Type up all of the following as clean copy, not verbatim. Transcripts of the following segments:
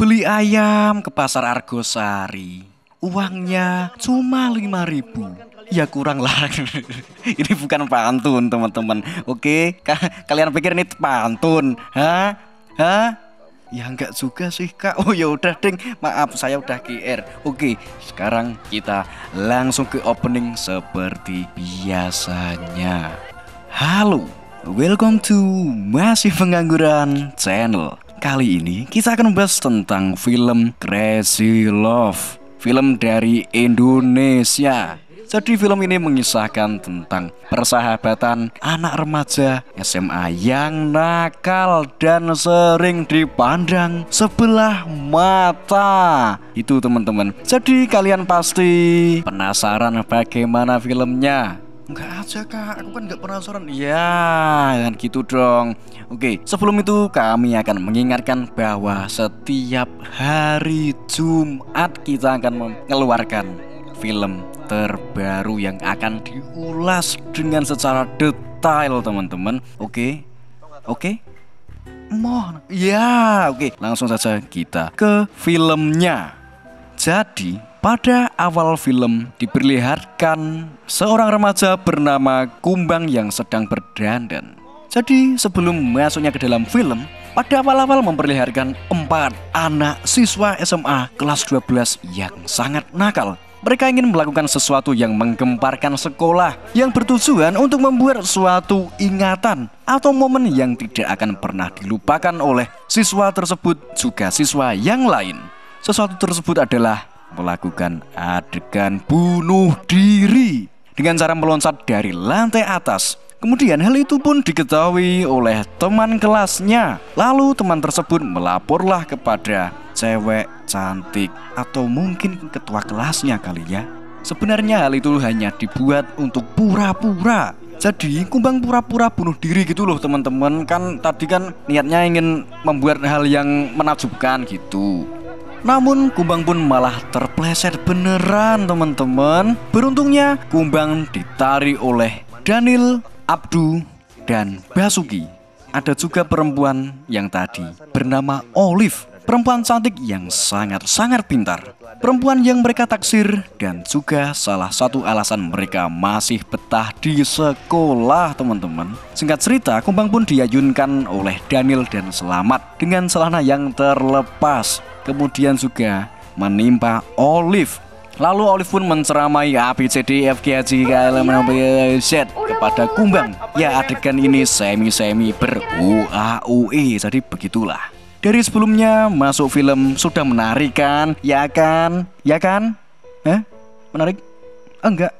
Beli ayam ke pasar Argosari. Uangnya cuma 5.000. Ya kurang lah. Ini bukan pantun teman-teman. Oke, kalian pikir ini pantun? Hah? Hah? Ya enggak juga sih kak. Oh ya udah deng, maaf saya udah GR. Oke, sekarang kita langsung ke opening seperti biasanya. Halo, welcome to Masih Pengangguran Channel. Kali ini kita akan membahas tentang film Crazy Love, film dari Indonesia. Jadi film ini mengisahkan tentang persahabatan anak remaja SMA yang nakal dan sering dipandang sebelah mata. Itu teman-teman. Jadi kalian pasti penasaran bagaimana filmnya? Enggak aja kak, aku kan enggak penasaran. Ya, kan gitu dong. Oke, sebelum itu kami akan mengingatkan bahwa setiap hari Jumat kita akan mengeluarkan film terbaru yang akan diulas dengan secara detail teman-teman. Oke. Oke, langsung saja kita ke filmnya. Jadi pada awal film diperlihatkan seorang remaja bernama Kumbang yang sedang berdandan. Jadi sebelum masuknya ke dalam film, pada awal-awal memperlihatkan 4 anak siswa SMA kelas 12 yang sangat nakal. Mereka ingin melakukan sesuatu yang menggemparkan sekolah, yang bertujuan untuk membuat suatu ingatan atau momen yang tidak akan pernah dilupakan oleh siswa tersebut juga siswa yang lain. Sesuatu tersebut adalah melakukan adegan bunuh diri dengan cara meloncat dari lantai atas. Kemudian hal itu pun diketahui oleh teman kelasnya. Lalu teman tersebut melaporlah kepada cewek cantik atau mungkin ketua kelasnya kali ya. Sebenarnya hal itu hanya dibuat untuk pura-pura. Jadi Kumbang pura-pura bunuh diri gitu loh teman-teman. Kan tadi kan niatnya ingin membuat hal yang menakjubkan gitu. Namun Kumbang pun malah terpleset beneran teman-teman. Beruntungnya Kumbang ditarik oleh Daniel, Abdu, dan Basuki. Ada juga perempuan yang tadi bernama Olive, perempuan cantik yang sangat-sangat pintar, perempuan yang mereka taksir, dan juga salah satu alasan mereka masih betah di sekolah teman-teman. Singkat cerita, Kumbang pun diayunkan oleh Daniel dan selamat dengan celana yang terlepas. Kemudian juga menimpa Olive. Lalu Olive pun menceramai ABCDEFGHJKLMNOPZ kepada Kumbang. Ya adegan ini semi ber-UAUE. Jadi begitulah. Dari sebelumnya masuk film sudah menarik kan? Ya kan? Hah? Menarik? Enggak.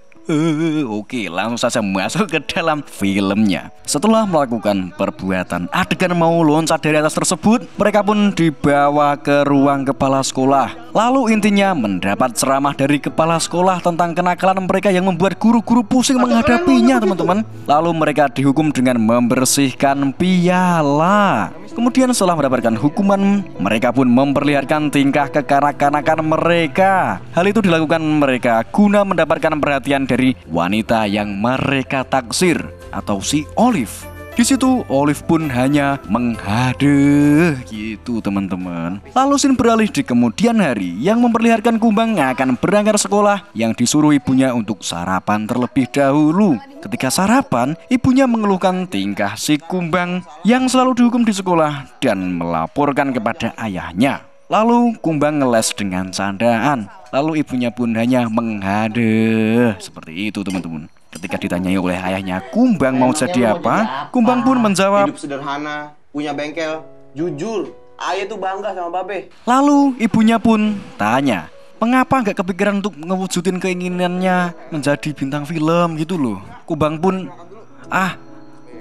Oke, langsung saja masuk ke dalam filmnya. Setelah melakukan perbuatan adegan mau loncat dari atas tersebut, mereka pun dibawa ke ruang kepala sekolah. Lalu intinya mendapat ceramah dari kepala sekolah tentang kenakalan mereka yang membuat guru-guru pusing menghadapinya teman-teman. Lalu mereka dihukum dengan membersihkan piala. Kemudian setelah mendapatkan hukuman, mereka pun memperlihatkan tingkah kekanak-kanakan mereka. Hal itu dilakukan mereka guna mendapatkan perhatian dari wanita yang mereka taksir atau si Olive. Di situ Olive pun hanya menghadeh gitu teman-teman. Lalu scene beralih di kemudian hari yang memperlihatkan Kumbang akan berangkat sekolah yang disuruh ibunya untuk sarapan terlebih dahulu. Ketika sarapan, ibunya mengeluhkan tingkah si Kumbang yang selalu dihukum di sekolah dan melaporkan kepada ayahnya. Lalu Kumbang ngeles dengan candaan. Lalu ibunya pun hanya menghadeh. Seperti itu teman-teman. Ketika ditanyai oleh ayahnya Kumbang mau jadi apa, Kumbang pun menjawab, hidup sederhana, punya bengkel, jujur, ayah tuh bangga sama babe. Lalu ibunya pun tanya, mengapa gak kepikiran untuk ngewujudin keinginannya menjadi bintang film gitu loh. Kumbang pun,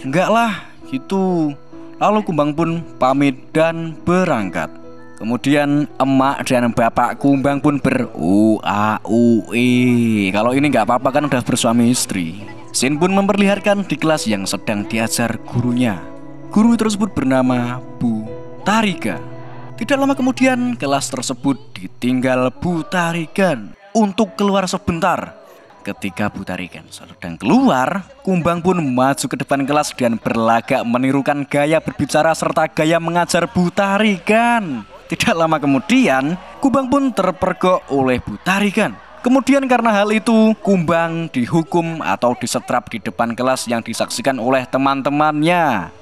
enggak lah gitu. Lalu Kumbang pun pamit dan berangkat. Kemudian emak dan bapak Kumbang pun ber-UAUE. Kalau ini nggak apa-apa kan udah bersuami istri. Scene pun memperlihatkan di kelas yang sedang diajar gurunya. Guru tersebut bernama Bu Tarika. Tidak lama kemudian kelas tersebut ditinggal Bu Tarigan untuk keluar sebentar. Ketika Bu Tarigan sedang keluar, Kumbang pun maju ke depan kelas dan berlagak menirukan gaya berbicara serta gaya mengajar Bu Tarigan. Tidak lama kemudian, Kumbang pun terpergok oleh Bu Tarigan. Kemudian karena hal itu, Kumbang dihukum atau disetrap di depan kelas yang disaksikan oleh teman-temannya.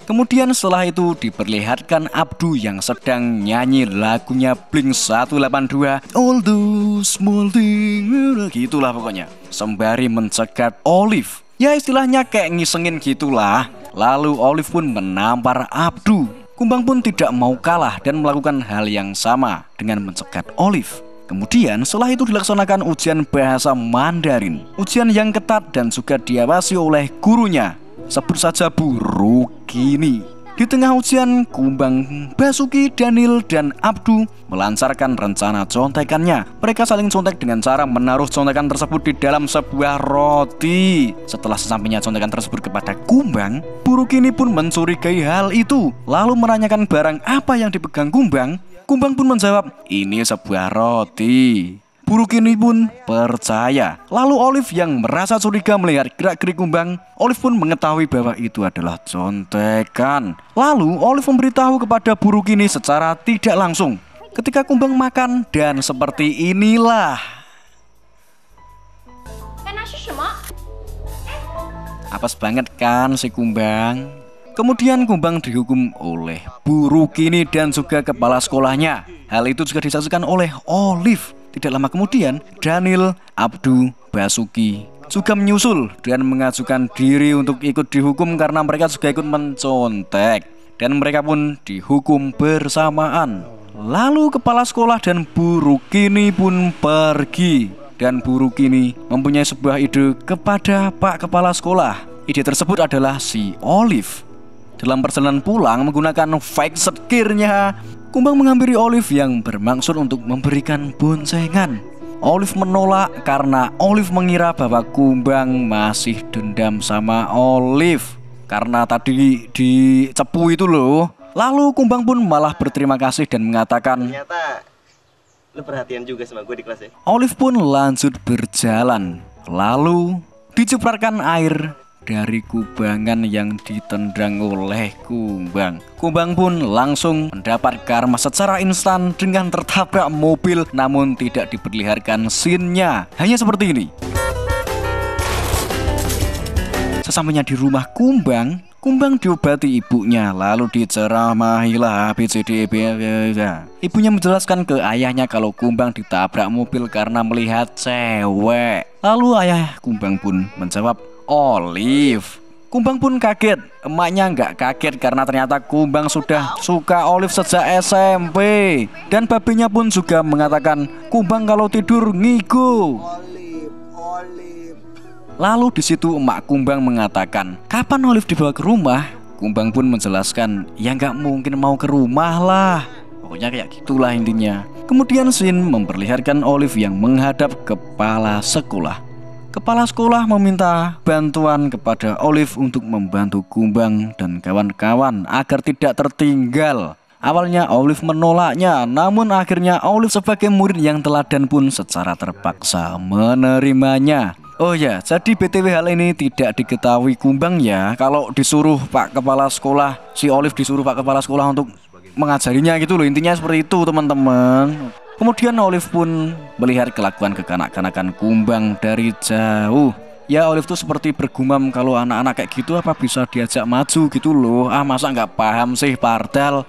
Kemudian setelah itu diperlihatkan Abdu yang sedang nyanyi lagunya Blink-182, All those small things, gitulah pokoknya, sembari mencegat Olive. Ya istilahnya kayak ngisengin gitulah. Lalu Olive pun menampar Abdu. Kumbang pun tidak mau kalah dan melakukan hal yang sama dengan mencegat Olive. Kemudian setelah itu dilaksanakan ujian bahasa Mandarin. Ujian yang ketat dan juga diawasi oleh gurunya. Sebut saja Bu Rukini. Di tengah ujian, Kumbang, Basuki, Daniel, dan Abdu melancarkan rencana contekannya. Mereka saling contek dengan cara menaruh contekan tersebut di dalam sebuah roti. Setelah sesampainya contekan tersebut kepada Kumbang, Bu Rukini pun mencurigai hal itu. Lalu menanyakan barang apa yang dipegang Kumbang. Kumbang pun menjawab, ini sebuah roti. Bu Rukini pun percaya. Lalu Olive yang merasa curiga melihat gerak-gerik Kumbang, Olive pun mengetahui bahwa itu adalah contekan. Lalu Olive memberitahu kepada Bu Rukini secara tidak langsung ketika Kumbang makan, dan seperti inilah. Apes banget kan si Kumbang. Kemudian Kumbang dihukum oleh Bu Rukini dan juga kepala sekolahnya. Hal itu juga disaksikan oleh Olive. Tidak lama kemudian, Daniel, Abdu, Basuki juga menyusul dan mengajukan diri untuk ikut dihukum karena mereka juga ikut mencontek. Dan mereka pun dihukum bersamaan. Lalu kepala sekolah dan Bu Rukini pun pergi. Dan Bu Rukini mempunyai sebuah ide kepada Pak Kepala Sekolah. Ide tersebut adalah si Olive. Dalam perjalanan pulang menggunakan fake setirnya, Kumbang menghampiri Olive yang bermaksud untuk memberikan boncengan. Olive menolak karena Olive mengira bahwa Kumbang masih dendam sama Olive karena tadi dicepu itu loh. Lalu Kumbang pun malah berterima kasih dan mengatakan, ternyata lu perhatian juga sama gue di kelas ya. Olive pun lanjut berjalan. Lalu diciprarkan air dari kubangan yang ditendang oleh Kumbang. Kumbang pun langsung mendapat karma secara instan dengan tertabrak mobil, namun tidak diperlihatkan scene-nya. Hanya seperti ini. Sesampainya di rumah Kumbang, Kumbang diobati ibunya, lalu diceramahilah ABCD. Ibunya menjelaskan ke ayahnya kalau Kumbang ditabrak mobil karena melihat cewek. Lalu ayah Kumbang pun menjawab, Olive. Kumbang pun kaget. Emaknya nggak kaget karena ternyata Kumbang sudah suka Olive sejak SMP. Dan babinya pun juga mengatakan Kumbang kalau tidur ngigo. Olive. Lalu di situ emak Kumbang mengatakan, kapan Olive dibawa ke rumah? Kumbang pun menjelaskan, ya nggak mungkin mau ke rumah lah. Pokoknya kayak gitulah intinya. Kemudian scene memperlihatkan Olive yang menghadap kepala sekolah. Kepala sekolah meminta bantuan kepada Olive untuk membantu Kumbang dan kawan-kawan agar tidak tertinggal. Awalnya Olive menolaknya, namun akhirnya Olive sebagai murid yang teladan pun secara terpaksa menerimanya. Oh ya, jadi BTW hal ini tidak diketahui Kumbang ya. Kalau disuruh Pak Kepala Sekolah, si Olive disuruh Pak Kepala Sekolah untuk mengajarinya gitu loh. Intinya seperti itu teman-teman. Kemudian Olive pun melihat kelakuan kekanak-kanakan Kumbang dari jauh. Ya Olive tuh seperti bergumam kalau anak-anak kayak gitu apa bisa diajak maju gitu loh. Masa nggak paham sih Pardal.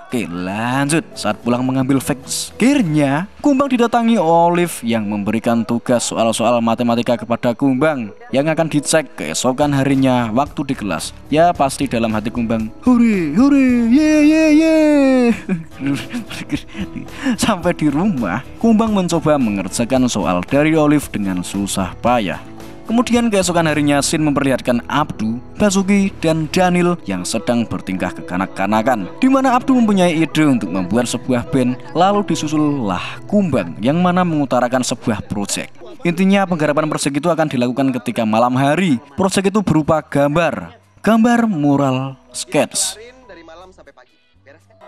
Oke lanjut. Saat pulang mengambil fake gearnya, Kumbang didatangi Olive yang memberikan tugas soal-soal matematika kepada Kumbang yang akan dicek keesokan harinya waktu di kelas. Ya pasti dalam hati Kumbang, hore hore ye ye ye. Sampai di rumah, Kumbang mencoba mengerjakan soal dari Olive dengan susah payah. Kemudian keesokan harinya scene memperlihatkan Abdu, Basuki, dan Daniel yang sedang bertingkah kekanak-kanakan, di mana Abdu mempunyai ide untuk membuat sebuah band, lalu disusullah Kumbang yang mana mengutarakan sebuah proyek. Intinya penggarapan proyek itu akan dilakukan ketika malam hari. Proyek itu berupa gambar mural sketch. Dari malam sampai pagi. Beres kan?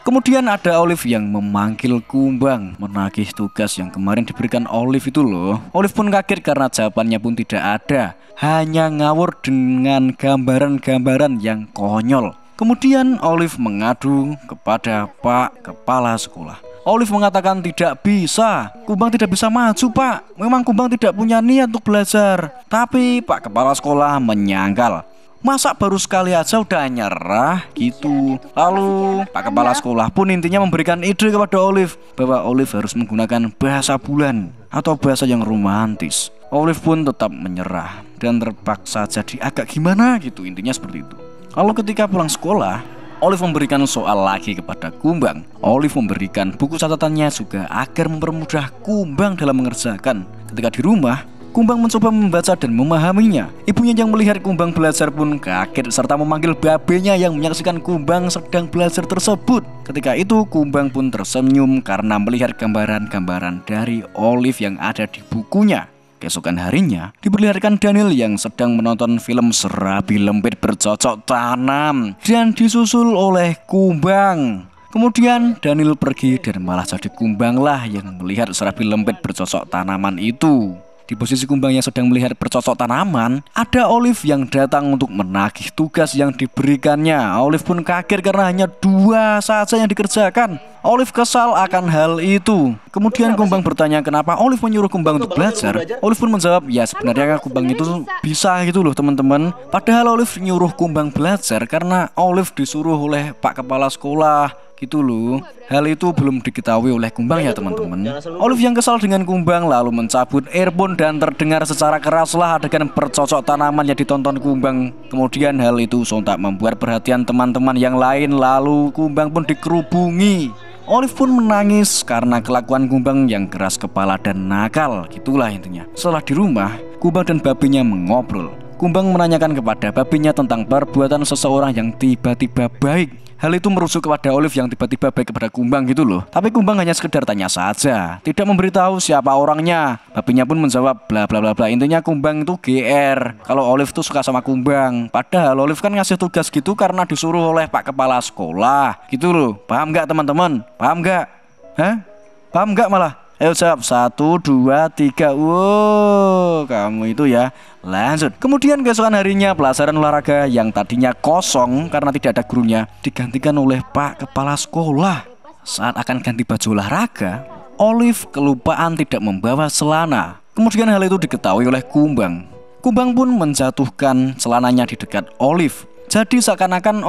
Kemudian ada Olive yang memanggil Kumbang menagih tugas yang kemarin diberikan Olive itu loh. Olive pun kaget karena jawabannya pun tidak ada, hanya ngawur dengan gambaran-gambaran yang konyol. Kemudian Olive mengadu kepada Pak Kepala Sekolah. Olive mengatakan tidak bisa, Kumbang tidak bisa maju Pak. Memang Kumbang tidak punya niat untuk belajar. Tapi Pak Kepala Sekolah menyangkal. Masa baru sekali aja udah nyerah gitu. Lalu Pak Kepala Sekolah pun intinya memberikan ide kepada Olive bahwa Olive harus menggunakan bahasa bulan atau bahasa yang romantis. Olive pun tetap menyerah dan terpaksa jadi agak gimana gitu, intinya seperti itu. Lalu ketika pulang sekolah, Olive memberikan soal lagi kepada Kumbang. Olive memberikan buku catatannya juga agar mempermudah Kumbang dalam mengerjakan. Ketika di rumah, Kumbang mencoba membaca dan memahaminya. Ibunya yang melihat Kumbang belajar pun kaget serta memanggil babenya yang menyaksikan Kumbang sedang belajar tersebut. Ketika itu Kumbang pun tersenyum karena melihat gambaran-gambaran dari Olive yang ada di bukunya. Keesokan harinya diperlihatkan Daniel yang sedang menonton film Serabi Lembit Bercocok Tanam dan disusul oleh Kumbang. Kemudian Daniel pergi dan malah jadi Kumbang lah yang melihat Serabi Lembit Bercocok Tanaman itu. Di posisi Kumbang yang sedang melihat bercocok tanaman, ada Olive yang datang untuk menagih tugas yang diberikannya. Olive pun kaget karena hanya 2 saja yang dikerjakan. Olive kesal akan hal itu. Kemudian Kumbang bertanya kenapa Olive menyuruh Kumbang untuk belajar. Olive pun menjawab, ya sebenarnya Kumbang itu bisa gitu loh teman-teman. Padahal Olive nyuruh Kumbang belajar karena Olive disuruh oleh Pak Kepala Sekolah gitu loh. Hal itu belum diketahui oleh Kumbang ya teman-teman. Olive yang kesal dengan Kumbang lalu mencabut earphone dan terdengar secara keraslah adegan bercocok tanaman yang ditonton Kumbang. Kemudian hal itu sontak membuat perhatian teman-teman yang lain, lalu Kumbang pun dikerubungi. Olive pun menangis karena kelakuan Kumbang yang keras kepala dan nakal, gitulah intinya. Setelah di rumah, Kumbang dan babinya mengobrol. Kumbang menanyakan kepada babinya tentang perbuatan seseorang yang tiba-tiba baik. Hal itu merujuk kepada Olive yang tiba-tiba baik kepada Kumbang gitu loh. Tapi Kumbang hanya sekedar tanya saja, tidak memberitahu siapa orangnya. Babinya pun menjawab bla bla bla bla. Intinya Kumbang itu GR kalau Olive tuh suka sama Kumbang. Padahal Olive kan ngasih tugas gitu karena disuruh oleh Pak Kepala Sekolah gitu loh. Paham nggak teman-teman? Paham nggak? Hah? Paham nggak malah? Ayo jawab 1, 2, 3. Wow, kamu itu ya. Lanjut. Kemudian keesokan harinya pelajaran olahraga yang tadinya kosong karena tidak ada gurunya digantikan oleh Pak Kepala Sekolah. Saat akan ganti baju olahraga, Olive kelupaan tidak membawa celana. Kemudian hal itu diketahui oleh Kumbang. Kumbang pun menjatuhkan celananya di dekat Olive. Jadi seakan-akan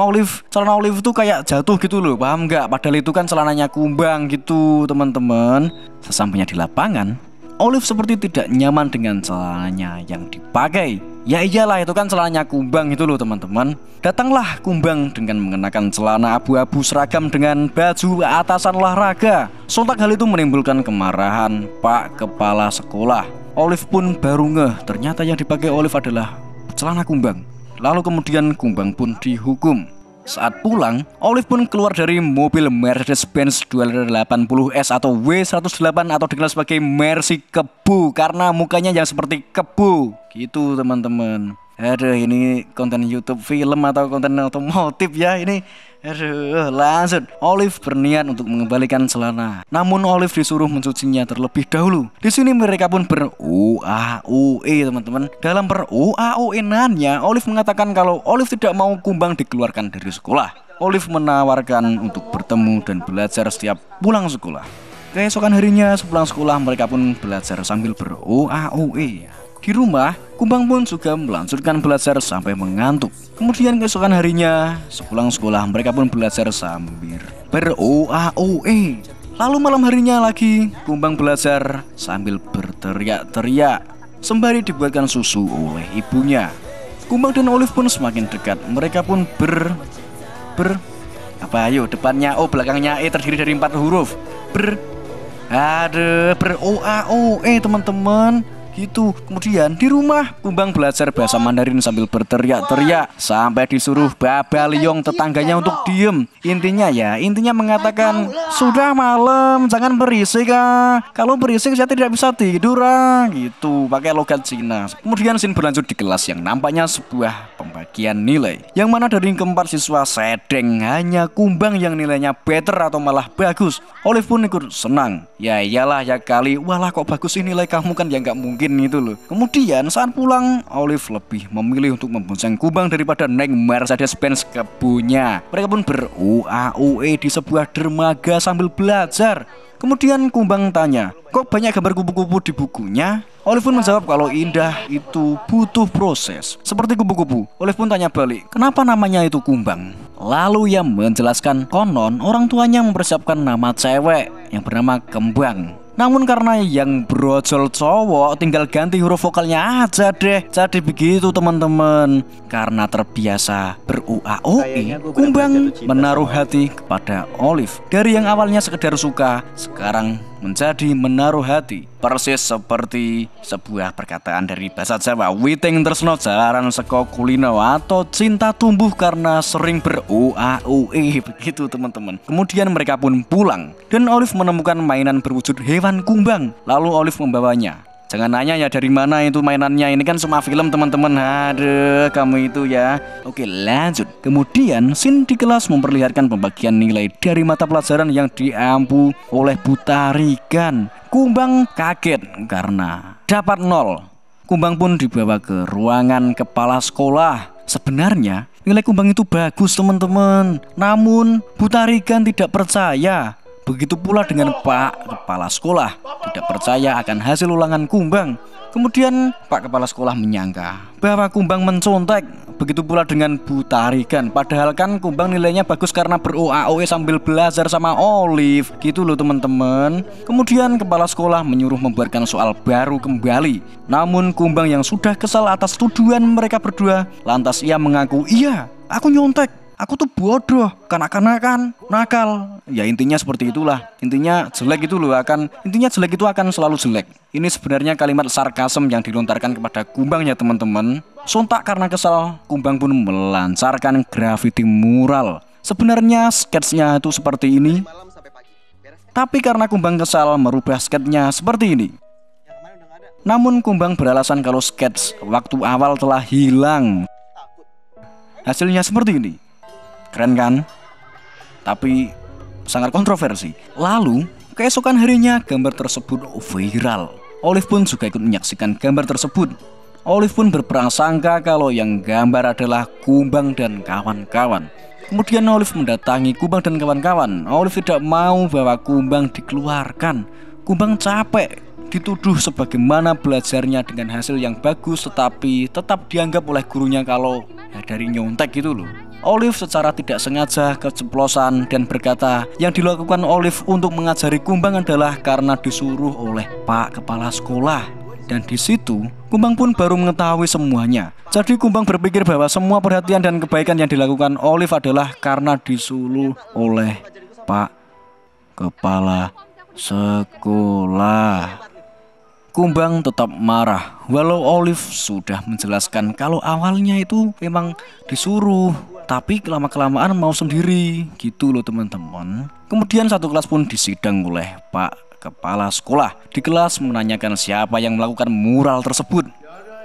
celana Olive itu kayak jatuh gitu loh, paham nggak? Padahal itu kan celananya Kumbang gitu teman-teman. Sesampainya di lapangan, Olive seperti tidak nyaman dengan celananya yang dipakai. Ya iyalah, itu kan celananya Kumbang itu loh teman-teman. Datanglah Kumbang dengan mengenakan celana abu-abu seragam dengan baju atasan olahraga. Sontak hal itu menimbulkan kemarahan Pak Kepala Sekolah. Olive pun baru ngeh ternyata yang dipakai Olive adalah celana Kumbang. Lalu kemudian Kumbang pun dihukum. Saat pulang, Olive pun keluar dari mobil Mercedes-Benz 280S atau W108 atau dikenal sebagai Mercy Kebu karena mukanya yang seperti kebu. Gitu teman-teman. Aduh, ini konten YouTube film atau konten otomotif ya ini. Aduh, lanjut. Olive berniat untuk mengembalikan celana. Namun Olive disuruh mencucinya terlebih dahulu. Di sini mereka pun ber-UAUE teman-teman. Dalam ber-UAUE-nannya, Olive mengatakan kalau Olive tidak mau Kumbang dikeluarkan dari sekolah. Olive menawarkan untuk bertemu dan belajar setiap pulang sekolah. Keesokan harinya sepulang sekolah mereka pun belajar sambil ber-UAUE. Di rumah, Kumbang pun juga melanjutkan belajar sampai mengantuk. Kemudian keesokan harinya, sepulang sekolah mereka pun belajar sambil ber-OAOE. Lalu malam harinya lagi, Kumbang belajar sambil berteriak-teriak sembari dibuatkan susu oleh ibunya. Kumbang dan Olive pun semakin dekat. Mereka pun depannya O, belakangnya E terdiri dari 4 huruf. ber-OAOE teman-teman. Gitu. Kemudian di rumah Kumbang belajar bahasa Mandarin sambil berteriak-teriak sampai disuruh Baba Liong tetangganya untuk diem. Intinya mengatakan sudah malam jangan berisik ah. Kalau berisik saya tidak bisa tidur ah. Gitu pakai logat Cina. Kemudian scene berlanjut di kelas yang nampaknya sebuah pembagian nilai. Yang mana dari keempat siswa sedeng hanya Kumbang yang nilainya better atau malah bagus. Olive pun ikut senang. Ya iyalah ya kali, walah kok bagus sih nilai kamu, kan ya nggak mungkin gitu loh. Kemudian saat pulang, Olive lebih memilih untuk membonceng Kumbang daripada naik Mercedes-Benz kebunnya. Mereka pun ber-UA-UE di sebuah dermaga sambil belajar. Kemudian Kumbang tanya, kok banyak gambar kupu-kupu di bukunya? Olive pun menjawab kalau indah itu butuh proses, seperti kupu-kupu. Olive pun tanya balik, kenapa namanya itu Kumbang? Lalu ia menjelaskan konon orang tuanya mempersiapkan nama cewek yang bernama Kembang. Namun karena yang brojol cowok tinggal ganti huruf vokalnya aja deh. Jadi begitu teman-teman. Karena terbiasa ber-UA-OE, Kumbang menaruh hati kepada Olive. Dari yang awalnya sekedar suka, sekarang menjadi menaruh hati. Persis seperti sebuah perkataan dari bahasa Jawa, witing tresno jalaran seko kulino, atau cinta tumbuh karena sering ber-UA-UE. Begitu teman-teman. Kemudian mereka pun pulang dan Olive menemukan mainan berwujud hewan kumbang. Lalu Olive membawanya. Jangan nanya ya dari mana itu mainannya, ini kan semua film teman-teman. Aduh, kamu itu ya. Oke, lanjut. Kemudian scene di kelas memperlihatkan pembagian nilai dari mata pelajaran yang diampu oleh Bu Tarigan. Kumbang kaget karena dapat 0. Kumbang pun dibawa ke ruangan kepala sekolah. Sebenarnya nilai Kumbang itu bagus teman-teman. Namun Bu Tarigan tidak percaya. Begitu pula dengan Pak Kepala Sekolah, tidak percaya akan hasil ulangan Kumbang. Kemudian Pak Kepala Sekolah menyangka bahwa Kumbang mencontek. Begitu pula dengan Bu Tarigan. Padahal kan Kumbang nilainya bagus karena ber-UA-OE sambil belajar sama Olive. Gitu loh teman-teman. Kemudian Kepala Sekolah menyuruh membuatkan soal baru kembali. Namun Kumbang yang sudah kesal atas tuduhan mereka berdua, lantas ia mengaku, iya, aku nyontek. Aku tuh bodoh, kanak-kanakan, nakal. Ya intinya seperti itulah. Intinya jelek itu akan selalu jelek. Ini sebenarnya kalimat sarkasem yang dilontarkan kepada Kumbang ya teman-teman. Sontak karena kesal, Kumbang pun melancarkan graffiti mural. Sebenarnya sketsnya itu seperti ini. Tapi karena Kumbang kesal, merubah sketsnya seperti ini. Namun Kumbang beralasan kalau skets waktu awal telah hilang. Hasilnya seperti ini. Keren kan? Tapi sangat kontroversi. Lalu keesokan harinya gambar tersebut viral. Olive pun juga ikut menyaksikan gambar tersebut. Olive pun berprasangka kalau yang gambar adalah Kumbang dan kawan-kawan. Kemudian Olive mendatangi Kumbang dan kawan-kawan. Olive tidak mau bahwa Kumbang dikeluarkan. Kumbang capek dituduh sebagaimana belajarnya dengan hasil yang bagus, tetapi tetap dianggap oleh gurunya kalau ya dari nyontek gitu loh. Olive secara tidak sengaja keceplosan dan berkata yang dilakukan Olive untuk mengajari Kumbang adalah karena disuruh oleh Pak Kepala Sekolah. Dan di situ Kumbang pun baru mengetahui semuanya. Jadi Kumbang berpikir bahwa semua perhatian dan kebaikan yang dilakukan Olive adalah karena disuruh oleh Pak Kepala Sekolah. Kumbang tetap marah walau Olive sudah menjelaskan kalau awalnya itu memang disuruh, tapi lama-kelamaan mau sendiri gitu loh teman-teman. Kemudian satu kelas pun disidang oleh Pak Kepala Sekolah. Di kelas menanyakan siapa yang melakukan mural tersebut.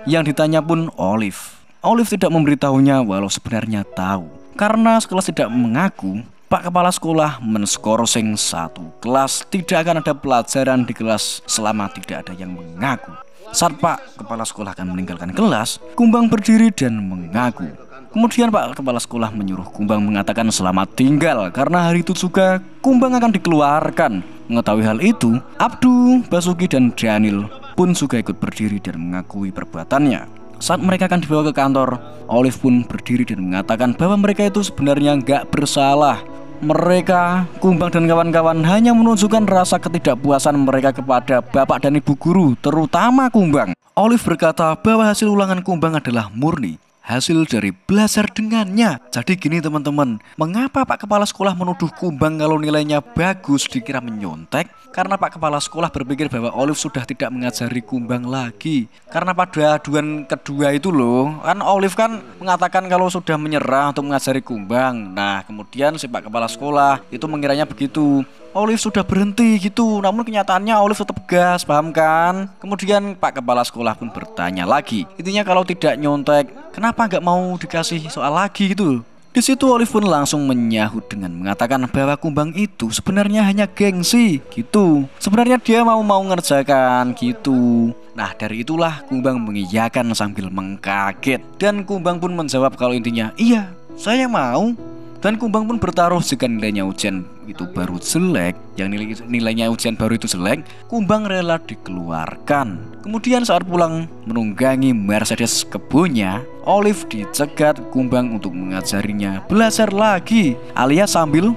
Yang ditanya pun Olive. Olive tidak memberitahunya walau sebenarnya tahu. Karena sekelas tidak mengaku, Pak Kepala Sekolah menskorsing satu kelas tidak akan ada pelajaran di kelas selama tidak ada yang mengaku. Saat Pak Kepala Sekolah akan meninggalkan kelas, Kumbang berdiri dan mengaku. Kemudian Pak Kepala Sekolah menyuruh Kumbang mengatakan selamat tinggal karena hari itu juga Kumbang akan dikeluarkan. Mengetahui hal itu, Abdu, Basuki, dan Daniel pun juga ikut berdiri dan mengakui perbuatannya. Saat mereka akan dibawa ke kantor, Olive pun berdiri dan mengatakan bahwa mereka itu sebenarnya nggak bersalah. Mereka, Kumbang dan kawan-kawan hanya menunjukkan rasa ketidakpuasan mereka kepada bapak dan ibu guru, terutama Kumbang. Olive berkata bahwa hasil ulangan Kumbang adalah murni hasil dari belajar dengannya. Jadi gini teman-teman, mengapa Pak Kepala Sekolah menuduh Kumbang kalau nilainya bagus dikira menyontek? Karena Pak Kepala Sekolah berpikir bahwa Olive sudah tidak mengajari Kumbang lagi. Karena pada aduan kedua itu loh, kan Olive kan mengatakan kalau sudah menyerah untuk mengajari Kumbang. Nah kemudian si Pak Kepala Sekolah itu mengiranya begitu. Olive sudah berhenti gitu. Namun kenyataannya Olive tetap gas, paham kan? Kemudian Pak Kepala Sekolah pun bertanya lagi. Intinya kalau tidak nyontek, kenapa nggak mau dikasih soal lagi gitu? Di situ Olive pun langsung menyahut dengan mengatakan bahwa kumbang itu sebenarnya hanya gengsi gitu. Sebenarnya dia mau ngerjakan gitu. Nah dari itulah kumbang mengiyakan sambil mengkaget. Dan kumbang pun menjawab kalau intinya, iya saya mau. Dan kumbang pun bertaruh jika nilainya ujian itu baru jelek, yang nilainya ujian baru itu jelek, kumbang rela dikeluarkan. Kemudian saat pulang menunggangi Mercedes kebunnya, Olive dicegat kumbang untuk mengajarinya belajar lagi, alias sambil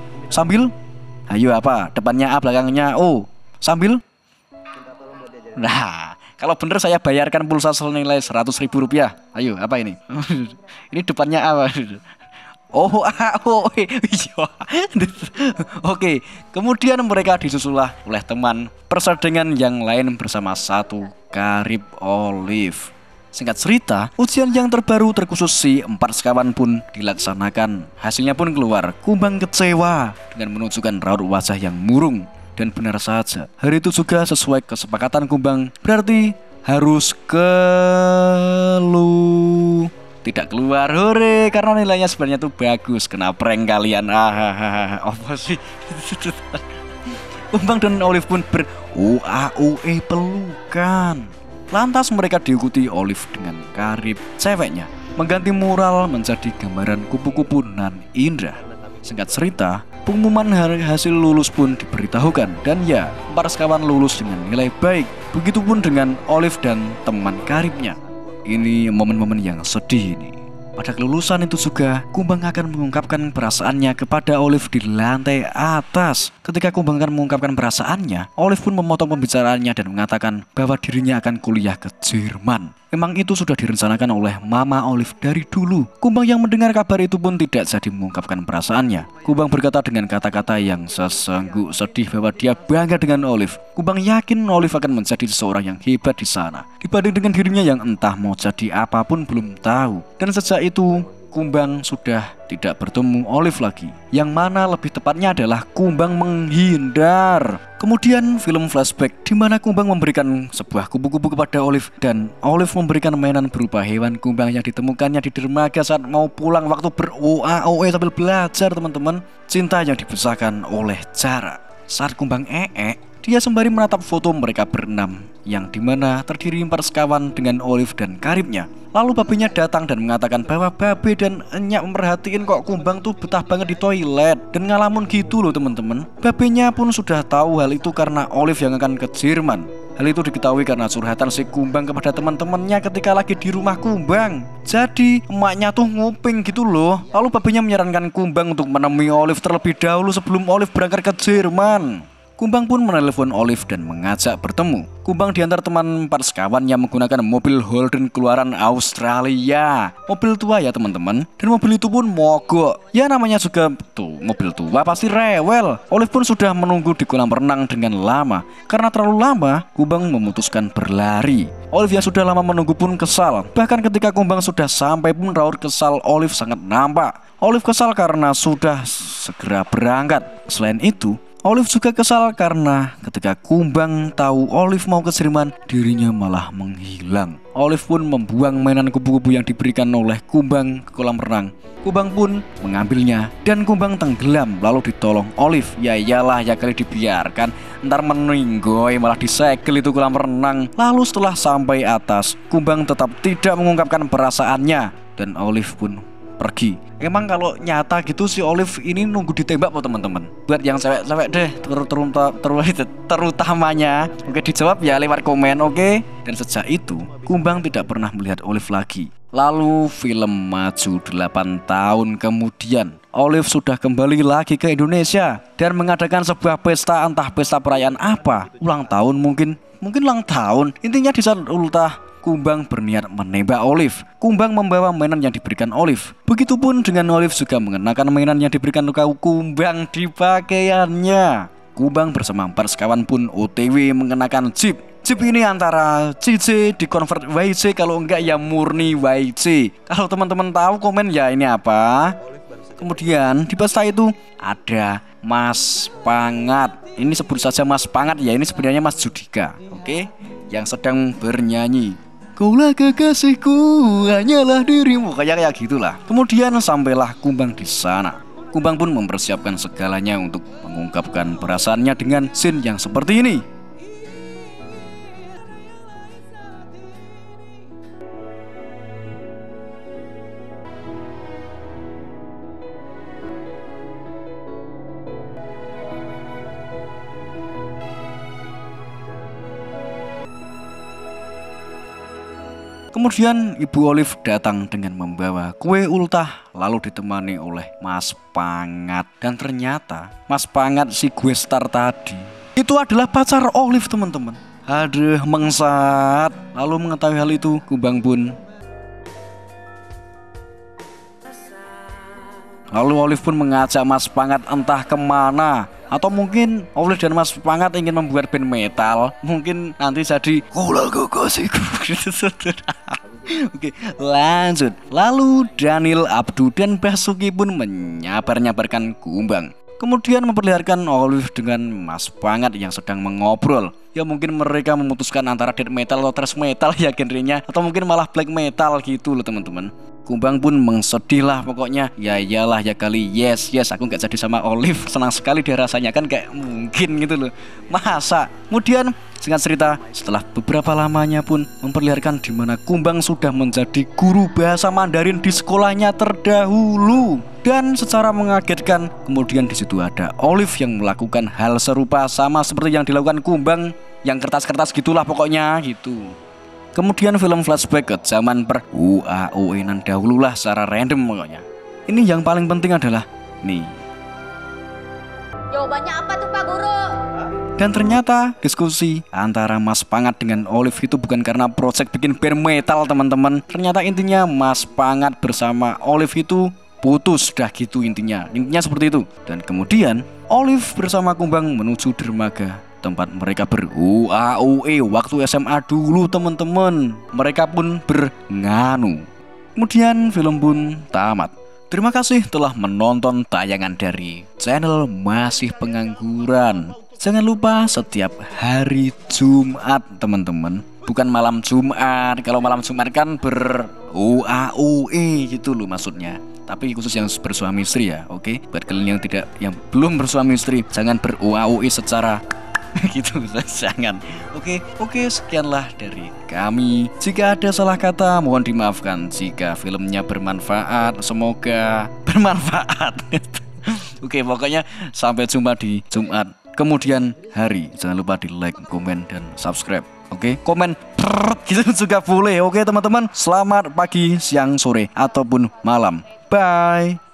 ayo apa, depannya A belakangnya O, sambil. Nah kalau bener saya bayarkan pulsa senilai 100.000 rupiah. Ayo apa ini? Ini depannya A. Oh, iya. Oke, kemudian mereka disusulah oleh teman persaingan yang lain bersama satu karib Olive. Singkat cerita, ujian yang terbaru terkhusus si 4 sekawan pun dilaksanakan. Hasilnya pun keluar, kumbang kecewa dengan menunjukkan raut wajah yang murung. Dan benar saja, hari itu juga sesuai kesepakatan kumbang, berarti harus tidak keluar, hore, karena nilainya sebenarnya tuh bagus. Kena prank kalian, apa sih? Kumbang dan Olive pun ber-OAOE pelukan. Lantas mereka diikuti Olive dengan karib ceweknya, mengganti mural menjadi gambaran kupu-kupu nan indah. Singkat cerita, pengumuman hasil lulus pun diberitahukan. Dan ya, 4 sekawan lulus dengan nilai baik. Begitupun dengan Olive dan teman karibnya. Ini momen-momen yang sedih ini. Pada kelulusan itu juga, kumbang akan mengungkapkan perasaannya kepada Olive di lantai atas. Ketika kumbang akan mengungkapkan perasaannya, Olive pun memotong pembicaraannya dan mengatakan bahwa dirinya akan kuliah ke Jerman. Memang itu sudah direncanakan oleh Mama Olive dari dulu. Kumbang yang mendengar kabar itu pun tidak jadi mengungkapkan perasaannya. Kumbang berkata dengan kata-kata yang sesungguh sedih bahwa dia bangga dengan Olive. Kumbang yakin Olive akan menjadi seseorang yang hebat di sana, dibanding dengan dirinya yang entah mau jadi apapun belum tahu. Dan sejak itu, kumbang sudah tidak bertemu Olive lagi. Yang mana lebih tepatnya adalah kumbang menghindar. Kemudian film flashback di mana kumbang memberikan sebuah kupu-kupu kepada Olive dan Olive memberikan mainan berupa hewan kumbang yang ditemukannya di dermaga saat mau pulang waktu ber-OAOE sambil belajar, teman-teman. Cinta yang dibesarkan oleh jarak. Saat kumbang dia sembari menatap foto mereka berenam yang dimana terdiri 4 sekawan dengan Olive dan karibnya. Lalu babenya datang dan mengatakan bahwa babe dan enyak memperhatiin kok kumbang tuh betah banget di toilet dan ngalamun gitu loh teman-teman. Babenya pun sudah tahu hal itu karena Olive yang akan ke Jerman. Hal itu diketahui karena curhatan si kumbang kepada teman-temannya ketika lagi di rumah kumbang. Jadi emaknya tuh nguping gitu loh. Lalu babenya menyarankan kumbang untuk menemui Olive terlebih dahulu sebelum Olive berangkat ke Jerman. Kumbang pun menelepon Olive dan mengajak bertemu. Kumbang diantar teman 4 sekawan yang menggunakan mobil Holden keluaran Australia. Mobil tua ya teman-teman. Dan mobil itu pun mogok. Ya namanya juga tuh mobil tua pasti rewel. Olive pun sudah menunggu di kolam renang dengan lama. Karena terlalu lama, Kumbang memutuskan berlari. Olive yang sudah lama menunggu pun kesal. Bahkan ketika Kumbang sudah sampai pun raut kesal Olive sangat nampak. Olive kesal karena sudah segera berangkat. Selain itu, Olive juga kesal karena ketika Kumbang tahu Olive mau ke Jerman, dirinya malah menghilang. Olive pun membuang mainan kupu-kupu yang diberikan oleh Kumbang ke kolam renang. Kumbang pun mengambilnya dan Kumbang tenggelam lalu ditolong Olive. Ya iyalah, ya kali dibiarkan, ntar meninggoy malah disegel itu kolam renang. Lalu setelah sampai atas, Kumbang tetap tidak mengungkapkan perasaannya dan Olive pun pergi. Emang kalau nyata gitu si Olive ini nunggu ditembak po teman-teman. Buat yang cewek-cewek deh terutamanya, oke dijawab ya lewat komen, oke. Dan sejak itu Kumbang tidak pernah melihat Olive lagi. Lalu film maju 8 tahun kemudian, Olive sudah kembali lagi ke Indonesia dan mengadakan sebuah pesta, entah pesta perayaan apa, ulang tahun mungkin ulang tahun. Intinya di saat ultah Kumbang berniat menembak Olive. Kumbang membawa mainan yang diberikan Olive. Begitupun dengan Olive juga mengenakan mainan yang diberikan Kumbang di pakaiannya. Kumbang bersama 4 sekawan pun OTW mengenakan jeep. Jeep ini antara CC di convert YC, kalau enggak ya murni YC. Kalau teman-teman tahu komen ya ini apa. Kemudian di pesta itu ada Mas Pangat. ini sebut saja Mas Pangat ya, ini sebenarnya Mas Judika, oke, yang sedang bernyanyi. Kaulah kekasihku, hanyalah dirimu, kayak gitulah. Kemudian sampailah Kumbang di sana. Kumbang pun mempersiapkan segalanya untuk mengungkapkan perasaannya dengan scene yang seperti ini. Kemudian Ibu Olive datang dengan membawa kue ultah lalu ditemani oleh Mas Pangat. Dan ternyata Mas Pangat si gue star tadi itu adalah pacar Olive, teman-teman. Aduh, mengsat. Lalu mengetahui hal itu, Kumbang pun Olive pun mengajak Mas Pangat entah kemana. Atau mungkin Olive dan Mas Pangat ingin membuat band metal. Mungkin nanti jadi Kaulah kekasihku. Oke, lanjut. Lalu Daniel, Abdu, dan Basuki pun menyabar-nyabarkan Kumbang. Kemudian memperlihatkan Olive dengan Mas Pangat yang sedang mengobrol. Ya mungkin mereka memutuskan antara death metal atau thrash metal ya genrenya. Atau mungkin malah black metal gitu loh teman-teman. Kumbang pun mengsedih lah pokoknya. Ya iyalah ya kali, yes aku gak jadi sama Olive. Senang sekali dia rasanya, kan kayak mungkin gitu loh. Masa? Kemudian singkat cerita, setelah beberapa lamanya pun memperlihatkan di mana Kumbang sudah menjadi guru bahasa Mandarin di sekolahnya terdahulu. Dan secara mengagetkan, kemudian di situ ada Olive yang melakukan hal serupa sama seperti yang dilakukan Kumbang, yang kertas-kertas gitulah pokoknya gitu. Kemudian film flashback ke zaman UAOE-an dahulu lah secara random pokoknya. Ini yang paling penting adalah nih. Jawabannya apa tuh Pak Guru? Dan ternyata diskusi antara Mas Pangat dengan Olive itu bukan karena project bikin band metal teman-teman. Ternyata intinya Mas Pangat bersama Olive itu putus dah gitu intinya. Intinya seperti itu. Dan kemudian Olive bersama Kumbang menuju dermaga tempat mereka ber-UAOE waktu SMA dulu teman-teman. Mereka pun bernganu. Kemudian film pun tamat. Terima kasih telah menonton tayangan dari channel Masih Pengangguran. Jangan lupa setiap hari Jumat teman-teman. Bukan malam Jumat. Kalau malam Jumat kan ber-UAOE gitu loh maksudnya. Tapi khusus yang bersuami istri ya, oke? Buat kalian yang belum bersuami istri, jangan ber-UAOE secara gitu, jangan. Oke, sekianlah dari kami. Jika ada salah kata mohon dimaafkan. Jika filmnya bermanfaat, semoga bermanfaat. Oke, pokoknya sampai jumpa di Jumat kemudian hari. Jangan lupa di like, komen, dan subscribe. Oke, komen gitu juga boleh. Oke teman-teman, selamat pagi, siang, sore, ataupun malam. Bye.